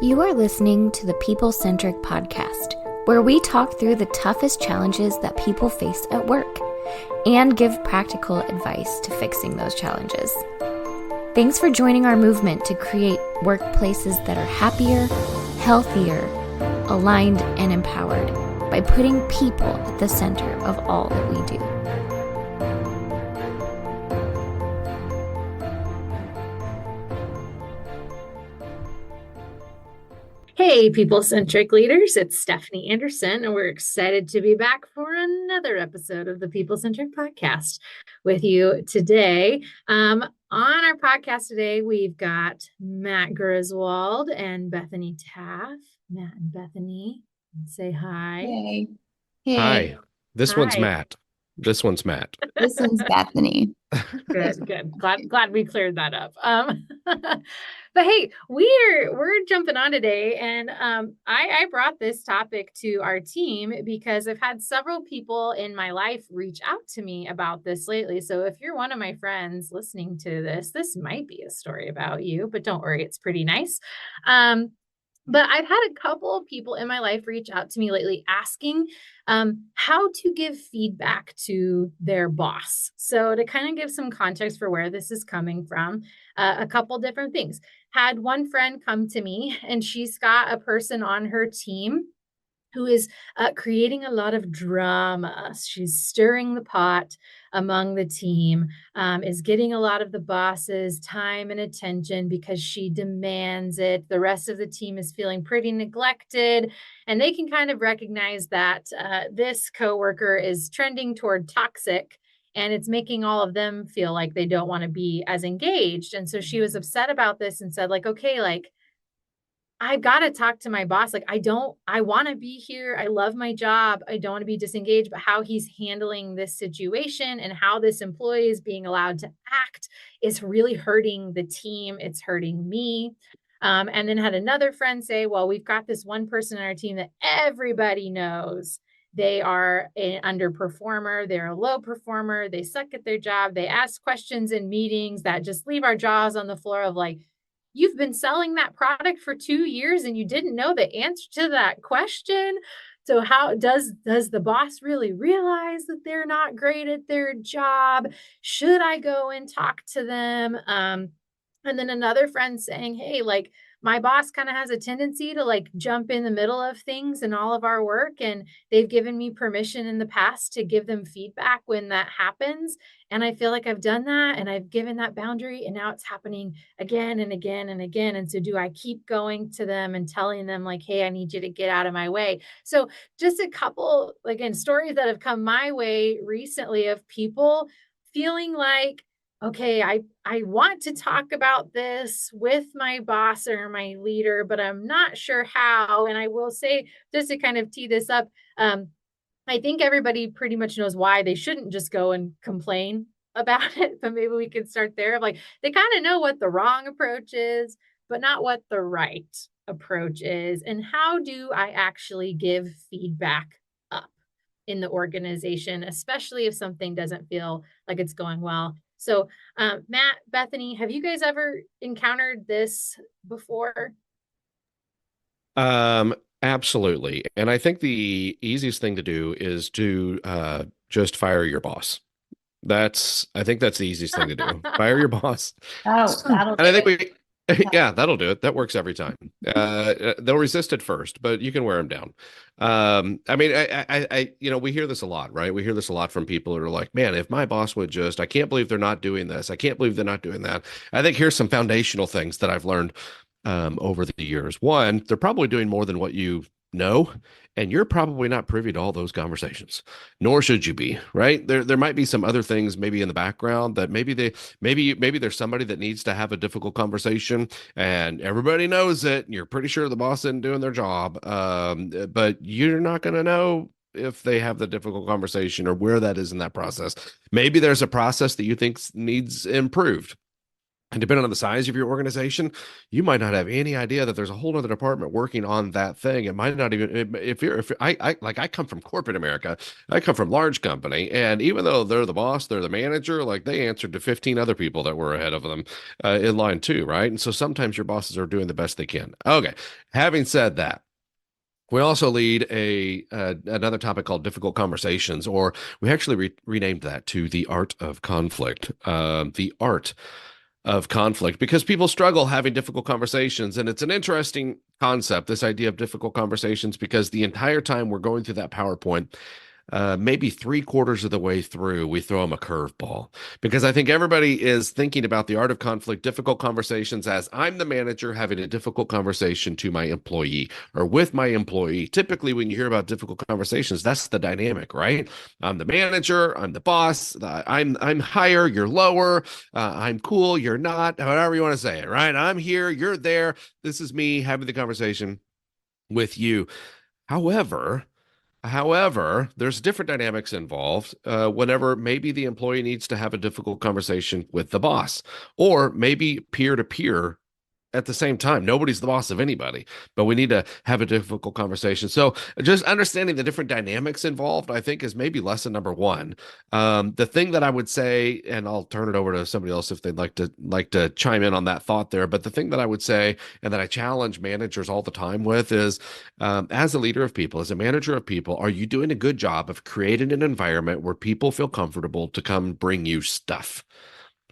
You are listening to the People Centric Podcast, where we talk through the toughest challenges that people face at work and give practical advice to fixing those challenges. Thanks for joining our movement to create workplaces that are happier, healthier, aligned, and empowered by putting people at the center of all that we do. Hey, People-Centric Leaders, it's Stephanie Anderson, and we're excited to be back for another episode of the People-Centric Podcast with you today. On our podcast today, we've got Matt Griswold and Bethany Taff. Matt and Bethany, say hi. Hey. Hi. This Hi. one's Matt. This one's Matt. This one's Bethany. Good. Glad we cleared that up. But hey, we're jumping on today, and I brought this topic to our team because I've had several people in my life reach out to me about this lately. So if you're one of my friends listening to this might be a story about you, but don't worry, it's pretty nice. But I've had a couple of people in my life reach out to me lately asking how to give feedback to their boss. So to kind of give some context for where this is coming from, a couple different things. Had one friend come to me, and she's got a person on her team who is creating a lot of drama. She's stirring the pot among the team, is getting a lot of the boss's time and attention because she demands it. The rest of the team is feeling pretty neglected, and they can kind of recognize that this coworker is trending toward toxic, and it's making all of them feel like they don't want to be as engaged. And so she was upset about this and said, okay, I've got to talk to my boss. I want to be here. I love my job. I don't want to be disengaged, but how he's handling this situation and how this employee is being allowed to act is really hurting the team. It's hurting me. And then had another friend say, well, we've got this one person on our team that everybody knows they are an underperformer. They're a low performer. They suck at their job. They ask questions in meetings that just leave our jaws on the floor of you've been selling that product for 2 years and you didn't know the answer to that question. So how does the boss really realize that they're not great at their job? Should I go and talk to them? And then another friend saying, hey, my boss kind of has a tendency to jump in the middle of things in all of our work. And they've given me permission in the past to give them feedback when that happens. And I feel like I've done that and I've given that boundary, and now it's happening again and again and again. And so do I keep going to them and telling them hey, I need you to get out of my way? So just a couple, again, stories that have come my way recently of people feeling okay, I want to talk about this with my boss or my leader, but I'm not sure how. And I will say, just to kind of tee this up, I think everybody pretty much knows why they shouldn't just go and complain about it, but maybe we can start there. They kind of know what the wrong approach is, but not what the right approach is. And how do I actually give feedback up in the organization, especially if something doesn't feel like it's going well? So, Matt, Bethany, have you guys ever encountered this before? Absolutely. And I think the easiest thing to do is to just fire your boss. I think that's the easiest thing to do. Fire your boss. Oh, that'll And I think do it. yeah, that'll do it. That works every time. They'll resist at first, but you can wear them down. I mean, we hear this a lot, right? We hear this a lot from people who are like, man, if my boss would just, I can't believe they're not doing this. I can't believe they're not doing that. I think here's some foundational things that I've learned over the years. One, they're probably doing more than what you know, and you're probably not privy to all those conversations, nor should you be, right? There might be some other things maybe in the background that maybe there's somebody that needs to have a difficult conversation and everybody knows it, and you're pretty sure the boss isn't doing their job, but you're not going to know if they have the difficult conversation or where that is in that process. Maybe there's a process that you think needs improved. And depending on the size of your organization, you might not have any idea that there's a whole other department working on that thing. It might not even, if I come from corporate America, I come from large company, and even though they're the boss, they're the manager, like they answered to 15 other people that were ahead of them in line too, right? And so sometimes your bosses are doing the best they can. Okay. Having said that, we also lead another topic called difficult conversations, or we actually renamed that to the art of conflict. The art of conflict, because people struggle having difficult conversations. And it's an interesting concept, this idea of difficult conversations, because the entire time we're going through that PowerPoint, maybe 3/4 of the way through, we throw them a curveball, because I think everybody is thinking about the art of conflict, difficult conversations, as I'm the manager having a difficult conversation to my employee or with my employee. Typically, when you hear about difficult conversations, that's the dynamic, right? I'm the manager, I'm the boss, I'm higher, you're lower, I'm cool, you're not, however you want to say it, right? I'm here, you're there. This is me having the conversation with you. However, there's different dynamics involved whenever maybe the employee needs to have a difficult conversation with the boss, or maybe peer to peer at the same time. Nobody's the boss of anybody, but we need to have a difficult conversation. So just understanding the different dynamics involved, I think, is maybe lesson number one. The thing that I would say, and I'll turn it over to somebody else if they'd like to chime in on that thought there. But the thing that I would say, and that I challenge managers all the time with, is as a leader of people, as a manager of people, are you doing a good job of creating an environment where people feel comfortable to come bring you stuff?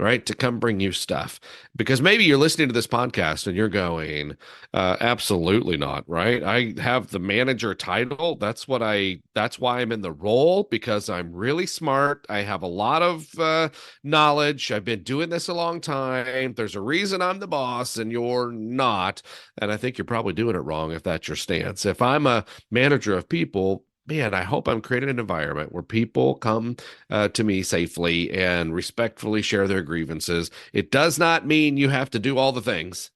Right? To come bring you stuff. Because maybe you're listening to this podcast and you're going, absolutely not, right? I have the manager title. That's why I'm in the role, because I'm really smart. I have a lot of knowledge. I've been doing this a long time. There's a reason I'm the boss and you're not. And I think you're probably doing it wrong if that's your stance. If I'm a manager of people, man, I hope I'm creating an environment where people come to me safely and respectfully share their grievances. It does not mean you have to do all the things,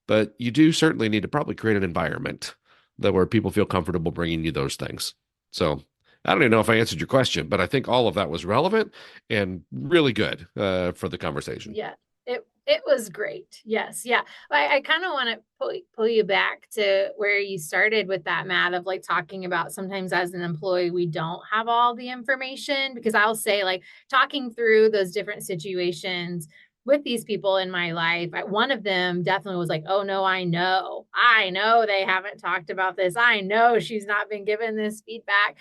but you do certainly need to probably create an environment where people feel comfortable bringing you those things. So I don't even know if I answered your question, but I think all of that was relevant and really good for the conversation. Yeah, it was great. Yes. Yeah. I kind of want to pull you back to where you started with that, Matt, of like talking about sometimes as an employee, we don't have all the information, because I'll say, like, talking through those different situations with these people in my life, one of them definitely was like, oh no, I know they haven't talked about this. I know she's not been given this feedback.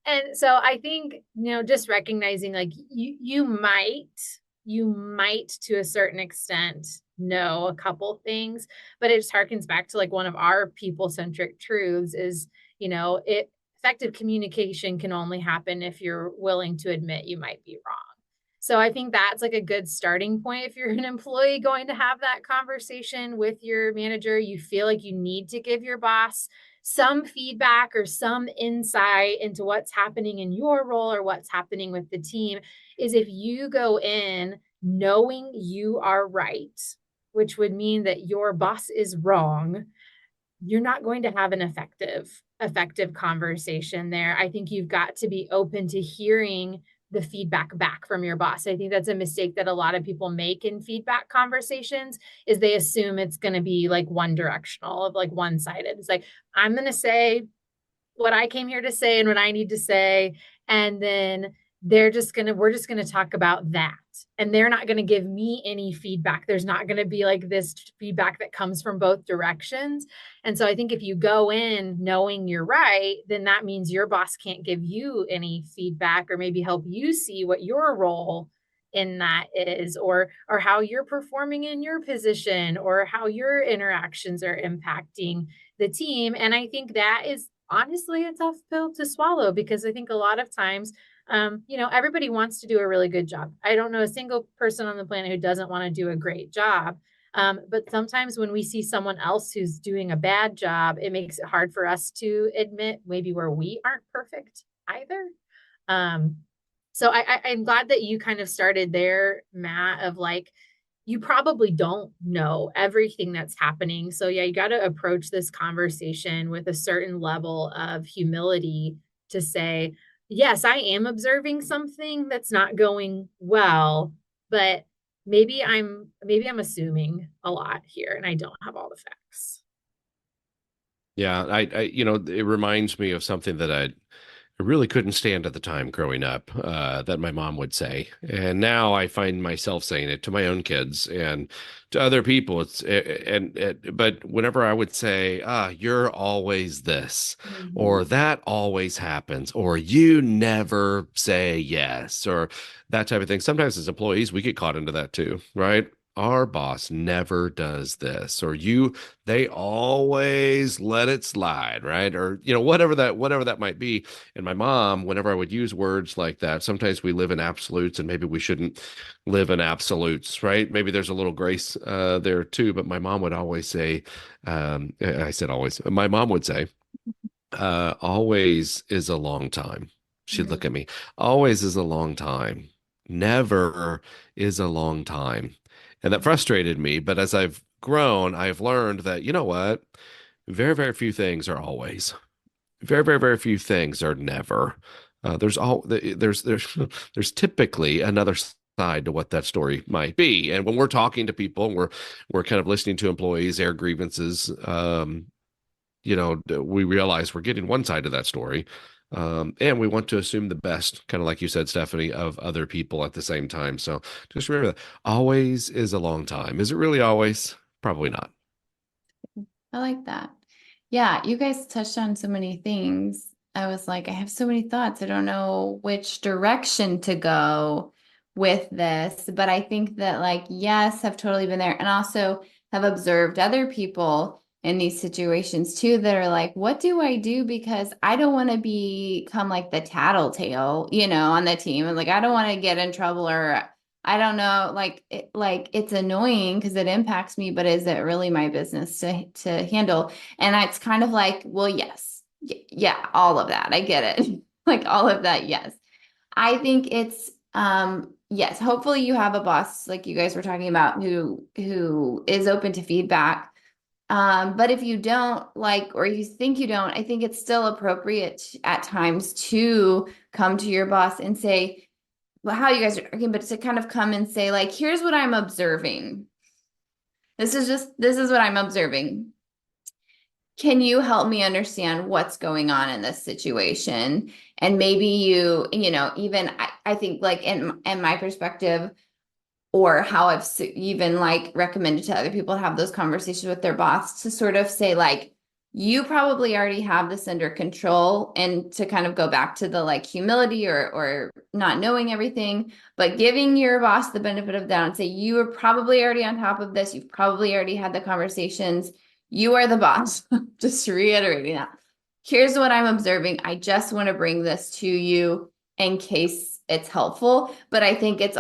And so I think, just recognizing, like, you might to a certain extent know a couple things, but it just harkens back to like one of our people centric truths is, effective communication can only happen if you're willing to admit you might be wrong. So I think that's like a good starting point. If you're an employee going to have that conversation with your manager, you feel like you need to give your boss some feedback or some insight into what's happening in your role or what's happening with the team, is if you go in knowing you are right, which would mean that your boss is wrong, you're not going to have an effective conversation there. I think you've got to be open to hearing the feedback back from your boss. I think that's a mistake that a lot of people make in feedback conversations, is they assume it's going to be like one directional, of like one-sided. It's like, I'm going to say what I came here to say and what I need to say, and then we're just going to talk about that. And they're not going to give me any feedback. There's not going to be like this feedback that comes from both directions. And so I think if you go in knowing you're right, then that means your boss can't give you any feedback or maybe help you see what your role in that is, or how you're performing in your position, or how your interactions are impacting the team. And I think that is honestly a tough pill to swallow, because I think a lot of times, everybody wants to do a really good job. I don't know a single person on the planet who doesn't want to do a great job. But sometimes when we see someone else who's doing a bad job, it makes it hard for us to admit maybe where we aren't perfect either. So I'm glad that you kind of started there, Matt, of like, you probably don't know everything that's happening. So yeah, you got to approach this conversation with a certain level of humility to say, yes, I am observing something that's not going well, but maybe I'm assuming a lot here and I don't have all the facts. Yeah, it reminds me of something that I really couldn't stand at the time growing up, that my mom would say. And now I find myself saying it to my own kids and to other people. But whenever I would say, you're always this, or that always happens, or you never say yes, or that type of thing. Sometimes as employees, we get caught into that too, right? Our boss never does this, or they always let it slide, right? Or, whatever that might be. And my mom, whenever I would use words like that, sometimes we live in absolutes and maybe we shouldn't live in absolutes, right? Maybe there's a little grace there too. But my mom would always say, I said always, my mom would say, always is a long time. She'd look at me, always is a long time. Never is a long time. And that frustrated me. But as I've grown, I've learned that, you know what? Very, very few things are always. Very, very, very few things are never. There's there's typically another side to what that story might be. And when we're talking to people, and we're kind of listening to employees air grievances, we realize we're getting one side of that story. And we want to assume the best, kind of like you said, Stephanie, of other people at the same time. So just remember that always is a long time. Is it really always? Probably not. I like that. Yeah, you guys touched on so many things. I was like, I have so many thoughts. I don't know which direction to go with this, but I think that yes, I've totally been there, and also have observed other people in these situations too that are like, what do I do? Because I don't want to become like the tattletale, on the team. And I don't want to get in trouble, or I don't know, it's annoying because it impacts me, but is it really my business to handle? And it's kind of like, well, yes. Yeah, all of that. I get it. All of that. Yes. I think it's, yes, hopefully you have a boss like you guys were talking about who is open to feedback. But if you don't or you think you don't, I think it's still appropriate at times to come to your boss and say, well, how you guys are talking, but to kind of come and say, here's what I'm observing. This is what I'm observing. Can you help me understand what's going on in this situation? And maybe even I think in my perspective, or how I've even recommended to other people to have those conversations with their boss, to sort of say you probably already have this under control, and to kind of go back to the humility or not knowing everything, but giving your boss the benefit of the doubt and say, you are probably already on top of this. You've probably already had the conversations. You are the boss. Just reiterating that. Here's what I'm observing. I just want to bring this to you in case it's helpful. But I think it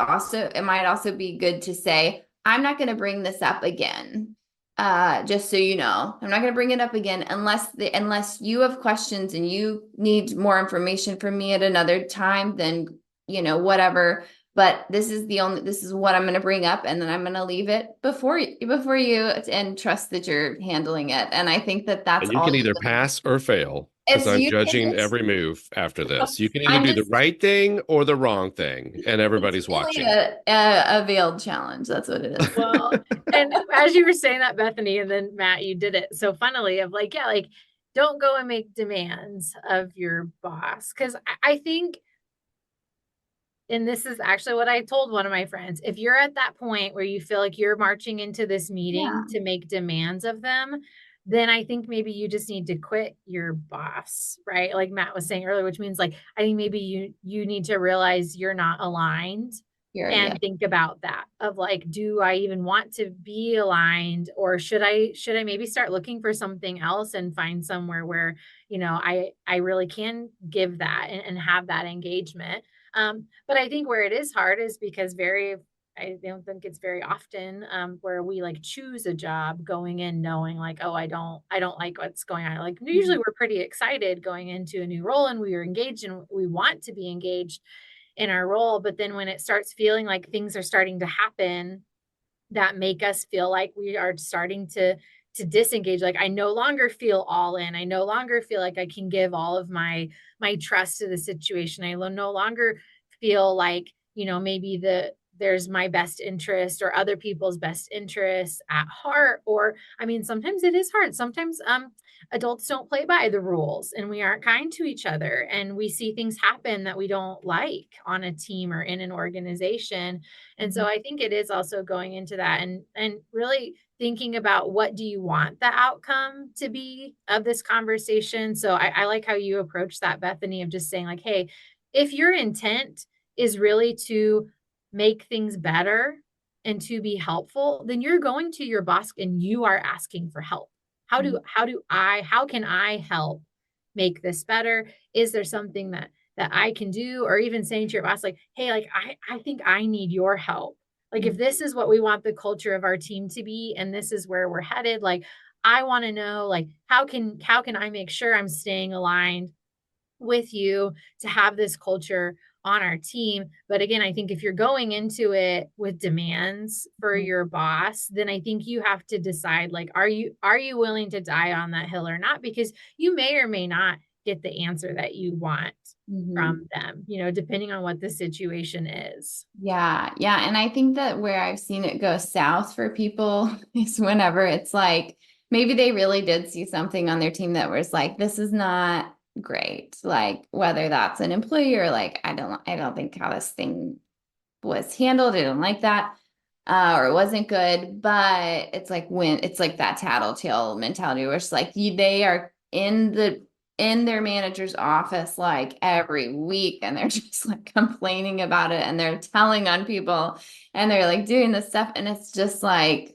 might also be good to say, I'm not going to bring this up again. Just so you know, I'm not going to bring it up again unless you have questions and you need more information from me at another time, then, whatever. But this is what I'm going to bring up, and then I'm going to leave it before you and trust that you're handling it. And I think that's And you all can either pass or fail, because It's I'm you judging can every move after this. You can either I'm do the just right thing or the wrong thing, and everybody's really watching. a veiled challenge. That's what it is. Well, and as you were saying that, Bethany, and then Matt, you did it so funnily of don't go and make demands of your boss. Because I think, and this is actually what I told one of my friends, if you're at that point where you feel like you're marching into this meeting to make demands of them, then I think maybe you just need to quit your boss, right? Like Matt was saying earlier, which means I think maybe you need to realize you're not aligned and think about that of do I even want to be aligned, or should I maybe start looking for something else and find somewhere where, I really can give that and have that engagement. But I think where it is hard is because I don't think it's very often where we choose a job going in knowing oh, I don't like what's going on. Usually we're pretty excited going into a new role and we are engaged and we want to be engaged in our role. But then when it starts feeling like things are starting to happen that make us feel like we are starting to disengage, I no longer feel all in. I no longer feel like I can give all of my trust to the situation. I no longer feel maybe there's my best interest or other people's best interests at heart. Or, I mean, sometimes it is hard. Sometimes adults don't play by the rules and we aren't kind to each other. And we see things happen that we don't like on a team or in an organization. And so I think it is also going into that and really thinking about what do you want the outcome to be of this conversation. So I like how you approach that, Bethany, of just saying like, hey, if your intent is really to make things better and to be helpful, then you're going to your boss and you are asking for help. How can I help make this better? Is there something that I can do? Or even saying to your boss, like, hey, like, I think I need your help. Like, if this is what we want the culture of our team to be, and this is where we're headed, like, I want to know, like, how can I make sure I'm staying aligned with you to have this culture on our team? But again, I think if you're going into it with demands for your boss, then I think you have to decide, like, are you willing to die on that hill or not? Because you may or may not get the answer that you want from them, depending on what the situation is. Yeah. Yeah. And I think that where I've seen it go south for people is whenever it's like, maybe they really did see something on their team that was like, this is not great. Like whether that's an employee or like, I don't think how this thing was handled. I don't like that. Or it wasn't good, but it's like when it's like that tattletale mentality where it's like they are in their manager's office like every week and they're just like complaining about it and they're telling on people and they're like doing this stuff and it's just like,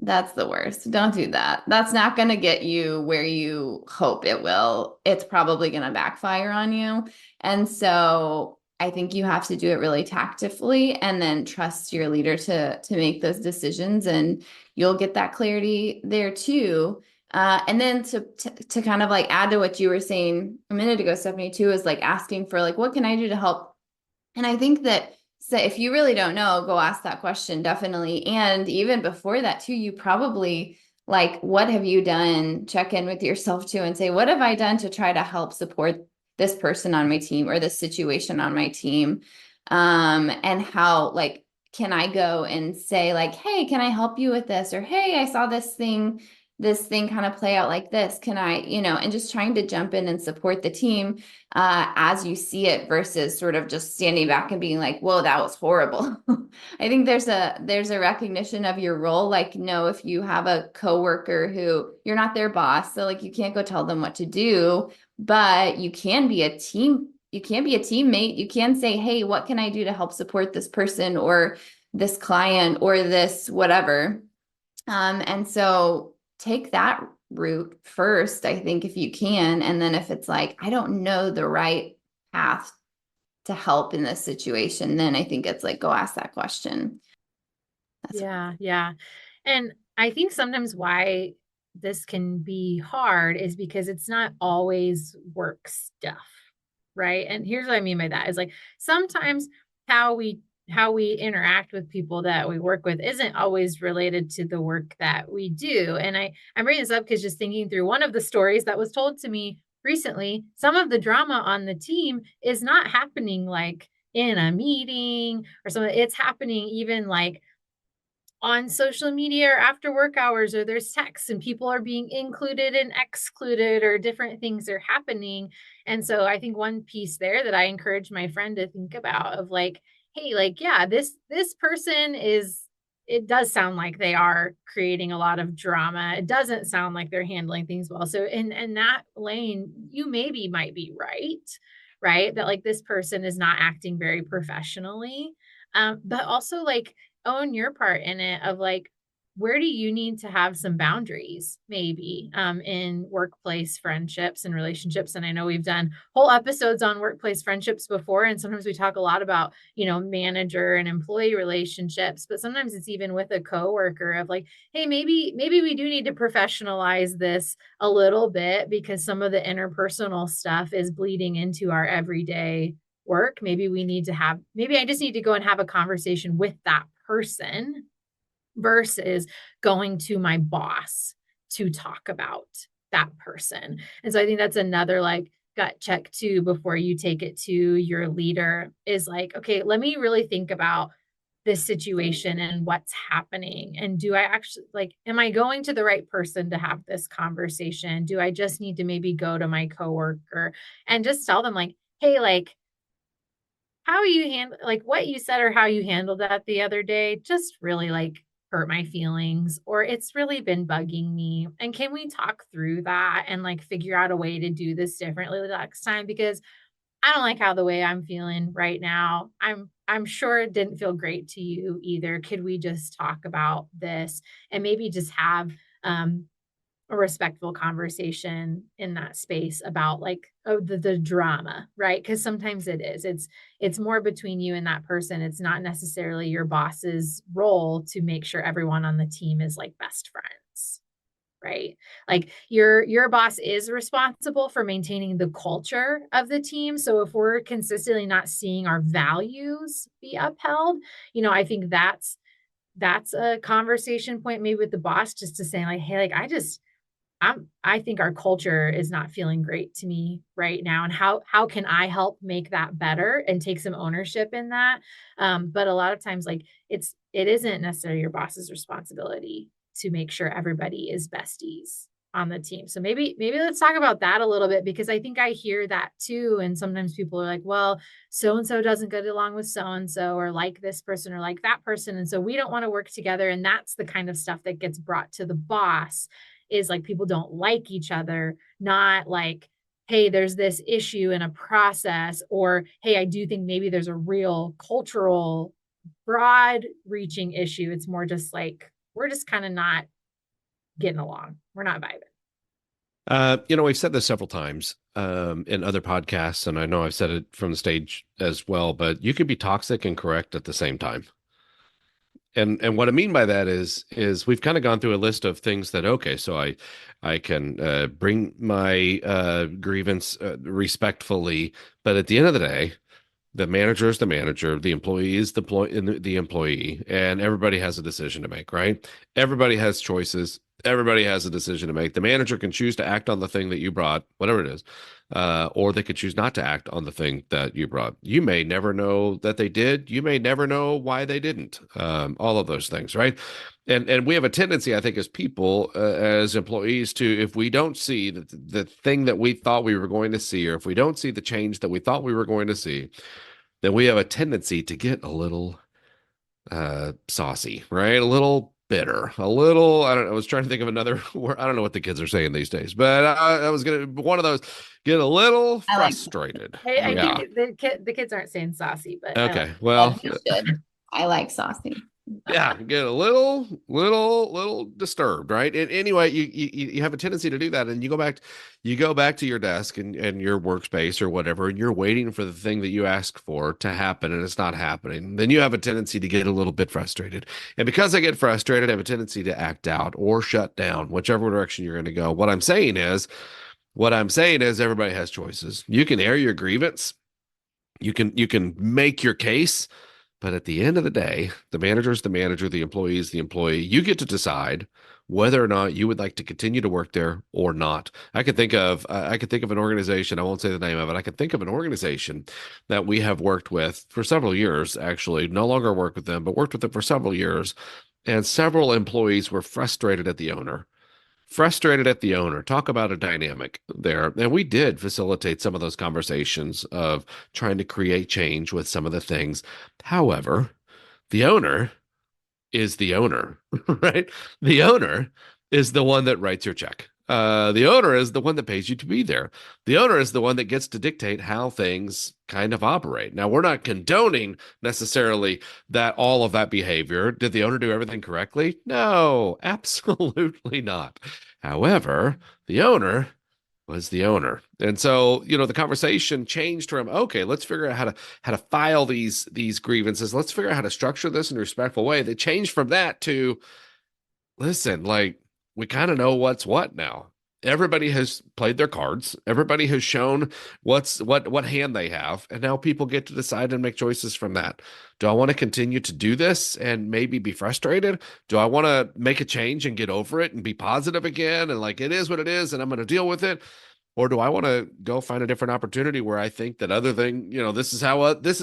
that's the worst. Don't do that. That's not going to get you where you hope it will. It's probably going to backfire on you. And so I think you have to do it really tactfully and then trust your leader to make those decisions and you'll get that clarity there too. And then to kind of like add to what you were saying a minute ago, Stephanie, too, is like asking for like, what can I do to help? And I think that so if you really don't know, go ask that question, definitely. And even before that too, you probably like, what have you done? Check in with yourself too and say, what have I done to try to help support this person on my team or this situation on my team? And how, like, can I go and say like, hey, can I help you with this? Or, hey, I saw this thing kind of play out like this. Can I, and just trying to jump in and support the team as you see it versus sort of just standing back and being like, whoa, that was horrible. I think there's a recognition of your role. Like, no, if you have a coworker who you're not their boss, so like you can't go tell them what to do, but you can be a team. You can be a teammate. You can say, hey, what can I do to help support this person or this client or this whatever? And so take that route first, I think, if you can. And then if it's like, I don't know the right path to help in this situation, then I think it's like, go ask that question. Yeah. And I think sometimes why this can be hard is because it's not always work stuff, right? And here's what I mean by that is like sometimes how we interact with people that we work with isn't always related to the work that we do. And I'm bringing this up because just thinking through one of the stories that was told to me recently, some of the drama on the team is not happening like in a meeting or something. It's happening even like on social media or after work hours, or there's texts and people are being included and excluded or different things are happening. And so I think one piece there that I encourage my friend to think about of like, hey, like, yeah, this person it does sound like they are creating a lot of drama. It doesn't sound like they're handling things well. So in that lane, you might be right? That like this person is not acting very professionally. But also like own your part in it of like, where do you need to have some boundaries maybe in workplace friendships and relationships? And I know we've done whole episodes on workplace friendships before. And sometimes we talk a lot about, manager and employee relationships, but sometimes it's even with a coworker of like, hey, maybe we do need to professionalize this a little bit because some of the interpersonal stuff is bleeding into our everyday work. Maybe I just need to go and have a conversation with that person versus going to my boss to talk about that person. And so I think that's another like gut check too before you take it to your leader is like, okay, let me really think about this situation and what's happening. And do I actually like, am I going to the right person to have this conversation? Do I just need to maybe go to my coworker and just tell them like, hey, like, how you handle like what you said or how you handled that the other day just really like hurt my feelings, or it's really been bugging me. And can we talk through that and like figure out a way to do this differently the next time? Because I don't like how the way I'm feeling right now. I'm sure it didn't feel great to you either. Could we just talk about this and maybe just have a respectful conversation in that space about like the drama, right? Because sometimes it is. It's more between you and that person. It's not necessarily your boss's role to make sure everyone on the team is like best friends, right? Like your boss is responsible for maintaining the culture of the team. So if we're consistently not seeing our values be upheld, I think that's a conversation point maybe with the boss, just to say like, hey, like I think our culture is not feeling great to me right now. And how can I help make that better and take some ownership in that? But a lot of times, like it isn't necessarily your boss's responsibility to make sure everybody is besties on the team. So maybe let's talk about that a little bit, because I think I hear that too. And sometimes people are like, well, so and so doesn't get along with so and so, or like this person or like that person. And so we don't want to work together. And that's the kind of stuff that gets brought to the boss, is like people don't like each other, not like, hey, there's this issue in a process, or hey, I do think maybe there's a real cultural, broad reaching issue. It's more just like, we're just kind of not getting along. We're not vibing. We've said this several times in other podcasts, and I know I've said it from the stage as well, but you can be toxic and correct at the same time. And what I mean by that is we've kind of gone through a list of things that, okay, so I can bring my grievance respectfully, but at the end of the day, the manager is the manager, the employee is the employee, and everybody has a decision to make, right? Everybody has choices. Everybody has a decision to make. The manager can choose to act on the thing that you brought, whatever it is, or they could choose not to act on the thing that you brought. You may never know that they did. You may never know why they didn't. All of those things, right? And we have a tendency, I think, as people, as employees, to, if we don't see the thing that we thought we were going to see, or if we don't see the change that we thought we were going to see, then we have a tendency to get a little saucy, right? A little bitter, a little, I don't know, I was trying to think of another word. I don't know what the kids are saying these days, but I was going to, one of those, get a little frustrated. I think the kids aren't saying saucy, but okay. Well, you should. I like saucy. Yeah, get a little disturbed, right? And anyway, you have a tendency to do that, and you go back to your desk and your workspace or whatever, and you're waiting for the thing that you asked for to happen, and it's not happening. Then you have a tendency to get a little bit frustrated, and because I get frustrated, I have a tendency to act out or shut down, whichever direction you're going to go. What I'm saying is everybody has choices. You can air your grievance, you can make your case. But at the end of the day, the manager is the manager, the employee is the employee. You get to decide whether or not you would like to continue to work there or not. I could think of an organization. I won't say the name of it. I could think of an organization that we have worked with for several years. Actually, no longer work with them, but worked with them for several years. And several employees were frustrated at the owner. Talk about a dynamic there. And we did facilitate some of those conversations of trying to create change with some of the things. However, the owner is the owner, right? The owner is the one that writes your check. The owner is the one that pays you to be there. The owner is the one that gets to dictate how things kind of operate. Now, we're not condoning necessarily that all of that behavior. Did the owner do everything correctly? No, absolutely not. However, the owner was the owner. And so, the conversation changed from, okay, let's figure out how to file these grievances. Let's figure out how to structure this in a respectful way. They changed from that to, listen, like, we kind of know what's what now. Everybody has played their cards. Everybody has shown what hand they have. And now people get to decide and make choices from that. Do I want to continue to do this and maybe be frustrated? Do I want to make a change and get over it and be positive again? And like, it is what it is, and I'm going to deal with it. Or do I want to go find a different opportunity where I think that other thing, this is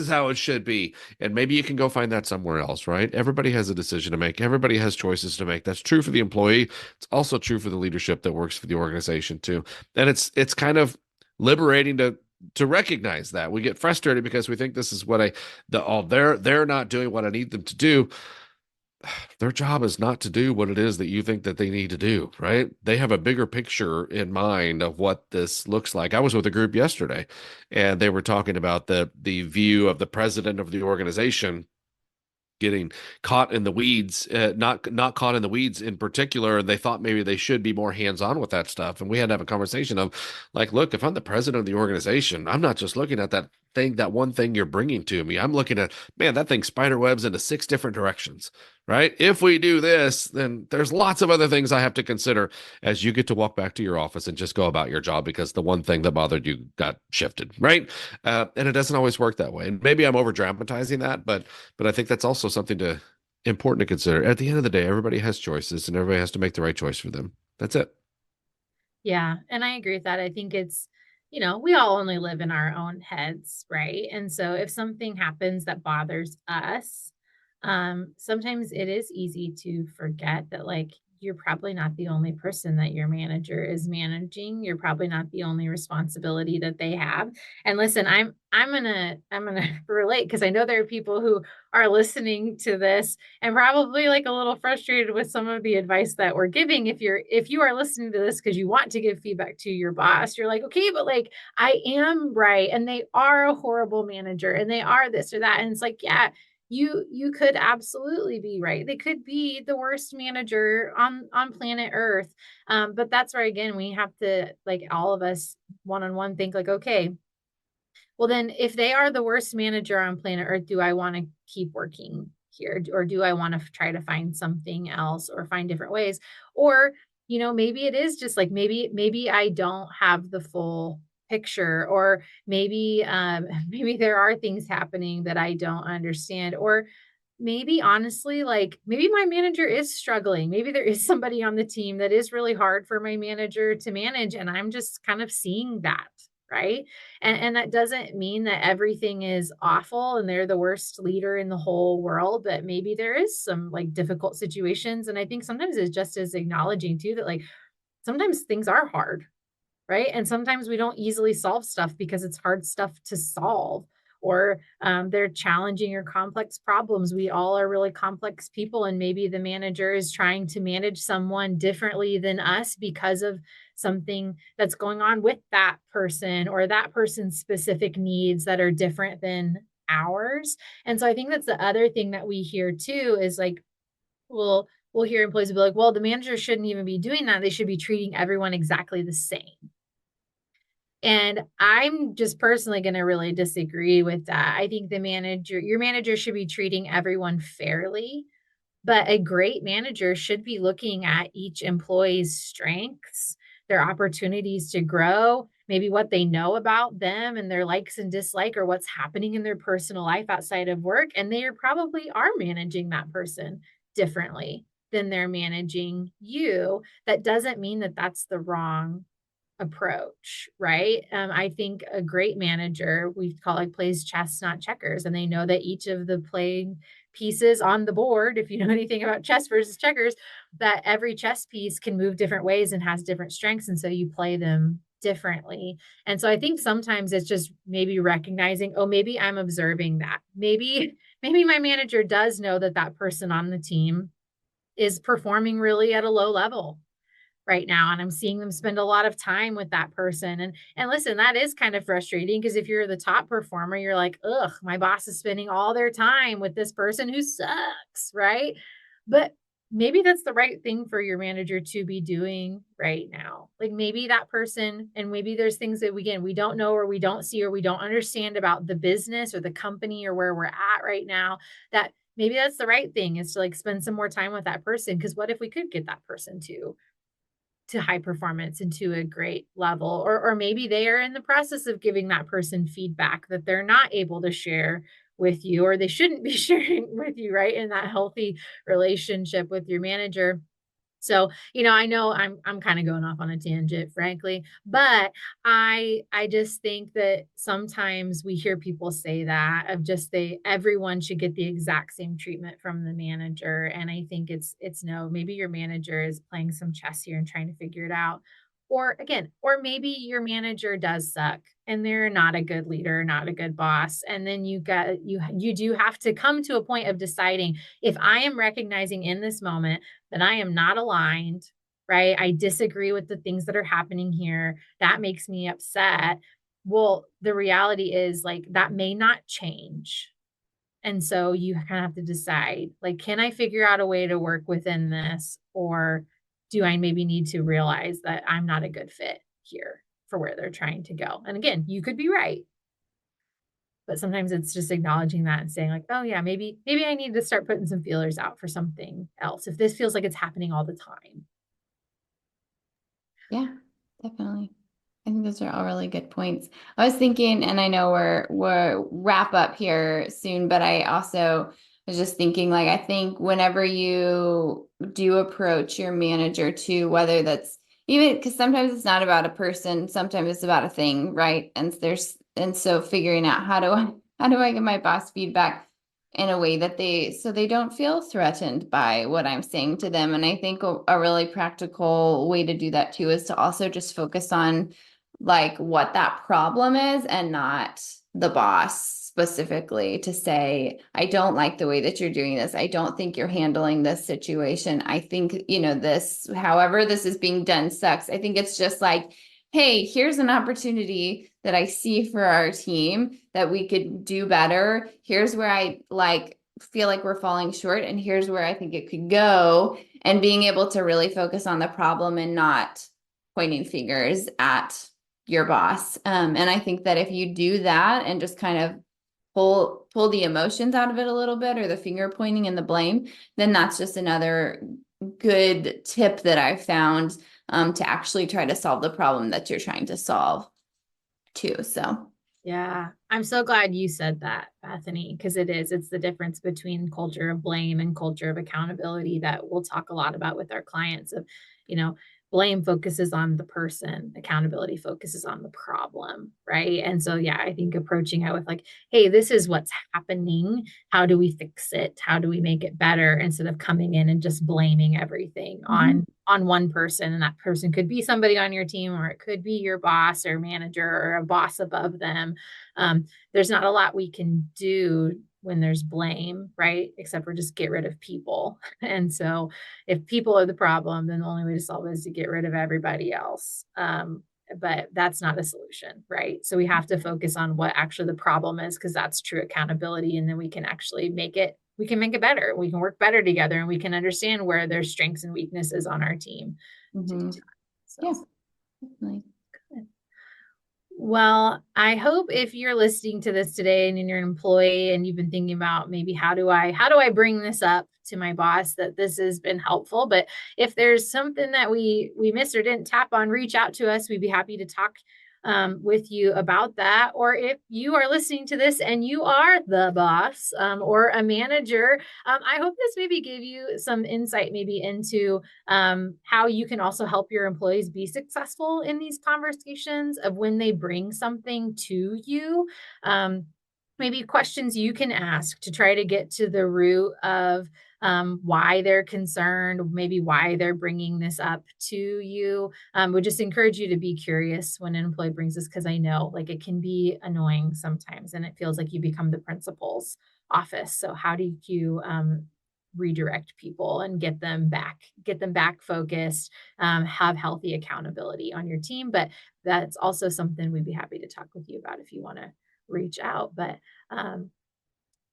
how it should be. And maybe you can go find that somewhere else, right? Everybody has a decision to make. Everybody has choices to make. That's true for the employee. It's also true for the leadership that works for the organization too. And it's kind of liberating to recognize that. We get frustrated because we think this is what they're not doing what I need them to do. Their job is not to do what it is that you think that they need to do, right? They have a bigger picture in mind of what this looks like. I was with a group yesterday, and they were talking about the view of the president of the organization getting caught in the weeds, not caught in the weeds in particular. And they thought maybe they should be more hands-on with that stuff. And we had to have a conversation of like, look, if I'm the president of the organization, I'm not just looking at that one thing you're bringing to me. I'm looking at, man, that thing spider webs into 6 different directions, right? If we do this, then there's lots of other things I have to consider as you get to walk back to your office and just go about your job because the one thing that bothered you got shifted, right? And it doesn't always work that way. And maybe I'm over dramatizing that, but I think that's also something important to consider. At the end of the day, everybody has choices and everybody has to make the right choice for them. That's it. Yeah. And I agree with that. I think it's, we all only live in our own heads, right? And so if something happens that bothers us, sometimes it is easy to forget that like you're probably not the only person that your manager is managing. You're probably not the only responsibility that they have. And listen, I'm gonna relate because I know there are people who are listening to this and probably like a little frustrated with some of the advice that we're giving. If you are listening to this because you want to give feedback to your boss, you're like, okay, but like I am right, and they are a horrible manager, and they are this or that, and it's like, yeah, you could absolutely be right. They could be the worst manager on planet Earth. But that's where again we have to, like, all of us one-on-one think like, okay, well then if they are the worst manager on planet Earth, do I want to keep working here, or do I want to try to find something else or find different ways? Or maybe it is just like maybe I don't have the full picture, or maybe maybe there are things happening that I don't understand, or maybe honestly, like maybe my manager is struggling. Maybe there is somebody on the team that is really hard for my manager to manage, and I'm just kind of seeing that, right? And that doesn't mean that everything is awful and they're the worst leader in the whole world, but maybe there is some like difficult situations. And I think sometimes it's just as acknowledging too that like sometimes things are hard, right? And sometimes we don't easily solve stuff because it's hard stuff to solve, or they're challenging or complex problems. We all are really complex people, and maybe the manager is trying to manage someone differently than us because of something that's going on with that person, or that person's specific needs that are different than ours. And so I think that's the other thing that we hear too is like, we'll hear employees be like, well, the manager shouldn't even be doing that. They should be treating everyone exactly the same. And I'm just personally going to really disagree with that. I think your manager should be treating everyone fairly, but a great manager should be looking at each employee's strengths, their opportunities to grow, maybe what they know about them and their likes and dislikes, or what's happening in their personal life outside of work. And they probably are managing that person differently than they're managing you. That doesn't mean that that's the wrong approach, right? I think a great manager, we call it, plays chess, not checkers. And they know that each of the playing pieces on the board, if you know anything about chess versus checkers, that every chess piece can move different ways and has different strengths. And so you play them differently. And so I think sometimes it's just maybe recognizing, oh, maybe I'm observing that. Maybe my manager does know that that person on the team is performing really at a low level right now, and I'm seeing them spend a lot of time with that person. And listen, that is kind of frustrating, because if you're the top performer, you're like, ugh, my boss is spending all their time with this person who sucks, right? But maybe that's the right thing for your manager to be doing right now. Like maybe that person, and maybe there's things that we don't know, or we don't see, or we don't understand about the business or the company or where we're at right now, that maybe that's the right thing, is to like spend some more time with that person. Because what if we could get that person to high performance and to a great level, or maybe they are in the process of giving that person feedback that they're not able to share with you, or they shouldn't be sharing with you, right? In that healthy relationship with your manager. So, I know I'm kind of going off on a tangent, frankly, but I just think that sometimes we hear people say that of just everyone should get the exact same treatment from the manager. And I think it's no, maybe your manager is playing some chess here and trying to figure it out. Or maybe your manager does suck and they're not a good leader, not a good boss. And then you do have to come to a point of deciding, if I am recognizing in this moment that I am not aligned, right? I disagree with the things that are happening here. That makes me upset. Well, the reality is, like, that may not change. And so you kind of have to decide, like, can I figure out a way to work within this? Or do I maybe need to realize that I'm not a good fit here for where they're trying to go? And again, you could be right. But sometimes it's just acknowledging that and saying, like, oh yeah, maybe I need to start putting some feelers out for something else if this feels like it's happening all the time. Yeah, definitely. I think those are all really good points. I was thinking, and I know we're wrap up here soon, but I also was just thinking, like, I think whenever you do approach your manager to, whether that's even, because sometimes it's not about a person, sometimes it's about a thing, right? And so figuring out how do I give my boss feedback in a way that they don't feel threatened by what I'm saying to them. And I think a really practical way to do that too is to also just focus on, like, what that problem is and not the boss specifically, to say, I don't like the way that you're doing this. I don't think you're handling this situation. I think, this, however this is being done, sucks. I think it's just like, hey, here's an opportunity that I see for our team that we could do better. Here's where I feel like we're falling short, and here's where I think it could go. And being able to really focus on the problem and not pointing fingers at your boss. And I think that if you do that and just kind of pull the emotions out of it a little bit, or the finger pointing and the blame, then that's just another good tip that I've found to actually try to solve the problem that you're trying to solve too. So yeah, I'm so glad you said that, Bethany, because it's the difference between culture of blame and culture of accountability that we'll talk a lot about with our clients. Of, blame focuses on the person, accountability focuses on the problem, right? And so, yeah, I think approaching it with, like, hey, this is what's happening. How do we fix it? How do we make it better? Instead of coming in and just blaming everything on one person. And that person could be somebody on your team, or it could be your boss or manager or a boss above them. There's not a lot we can do when there's blame, right? Except for just get rid of people. And so if people are the problem, then the only way to solve it is to get rid of everybody else. But that's not a solution, right? So we have to focus on what actually the problem is, because that's true accountability. And then we can actually make it better. We can work better together, and we can understand where there's strengths and weaknesses on our team. mm-hmm. So. Yeah, definitely. Well, I hope if you're listening to this today and you're an employee and you've been thinking about, maybe how do I bring this up to my boss, that this has been helpful. But if there's something that we missed or didn't tap on, reach out to us. We'd be happy to talk with you about that. Or if you are listening to this and you are the boss or a manager, I hope this maybe gave you some insight maybe into how you can also help your employees be successful in these conversations of when they bring something to you. Maybe questions you can ask to try to get to the root of why they're concerned, maybe why they're bringing this up to you. Would just encourage you to be curious when an employee brings this, because I know, like, it can be annoying sometimes, and it feels like you become the principal's office. So how do you redirect people and get them back focused, have healthy accountability on your team? But that's also something we'd be happy to talk with you about if you want to reach out. But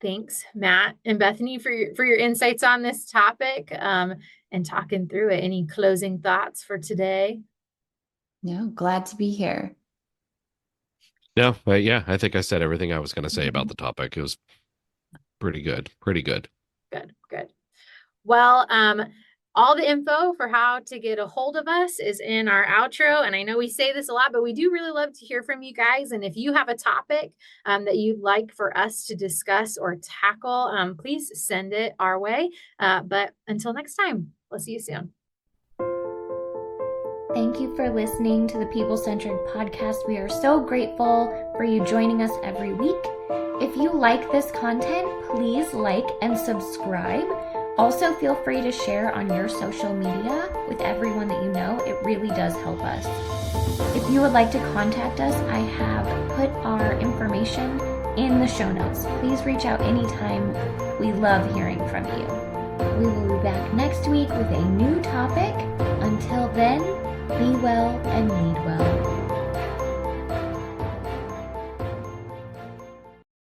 thanks, Matt and Bethany, for your insights on this topic and talking through it. Any closing thoughts for today? No, glad to be here. No, yeah, I think I said everything I was going to say about the topic. It was pretty good. Good. Well, all the info for how to get a hold of us is in our outro. And I know we say this a lot, but we do really love to hear from you guys. And if you have a topic that you'd like for us to discuss or tackle, please send it our way. But until next time, we'll see you soon. Thank you for listening to the People Centric Podcast. We are so grateful for you joining us every week. If you like this content, please like and subscribe. Also, feel free to share on your social media with everyone that you know. It really does help us. If you would like to contact us, I have put our information in the show notes. Please reach out anytime. We love hearing from you. We will be back next week with a new topic. Until then, be well and lead well.